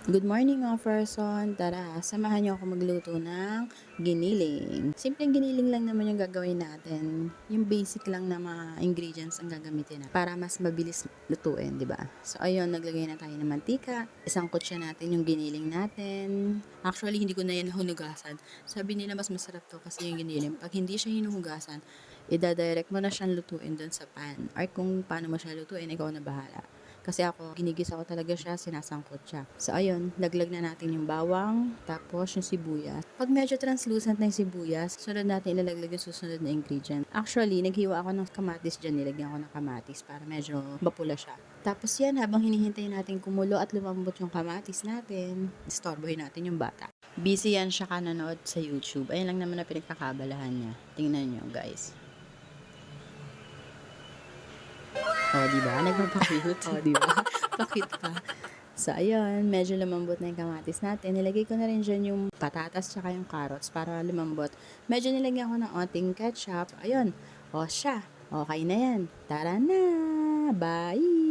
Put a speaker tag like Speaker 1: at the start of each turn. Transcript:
Speaker 1: Good morning mga person! Tara, samahan niyo ako magluto ng giniling. Simpleng giniling lang naman yung gagawin natin. Yung basic lang na mga ingredients ang gagamitin natin para mas mabilis lutuin, di ba? So ayun, naglagay na tayo ng mantika. Isang kutsa natin yung giniling natin. Actually, hindi ko na yan hunugasan. Sabi nila mas masarap to kasi yung giniling. Pag hindi siya hinuhugasan, ida-direct mo na siyang lutuin doon sa pan. Or kung paano mo siya lutuin, ikaw na bahala. Kasi ako, ginigisa ko talaga siya, sinasangkot siya. So, ayun, laglag na natin yung bawang, tapos yung sibuyas. Pag medyo translucent na yung sibuyas, sunod natin ilalaglag yung susunod na ingredient. Actually, naghiwa ako ng kamatis dyan, nilagyan ko ng kamatis para medyo mapula siya. Tapos yan, habang hinihintay natin kumulo at lumambot yung kamatis natin, istorbohin natin yung bata. Busy yan siya kananood sa YouTube. Ayun lang naman na pinagkakabalahan niya. Tingnan nyo, guys. Oh, di ba? Nagpapakute. Oh, di ba? Pakit pa. So, ayun, medyo lumambot na yung kamatis natin. Nilagay ko na rin dyan yung patatas tsaka yung carrots para lumambot. Medyo nilagyan ko ng onting ketchup. Ayun. O, siya. Okay na yan. Tara na! Bye!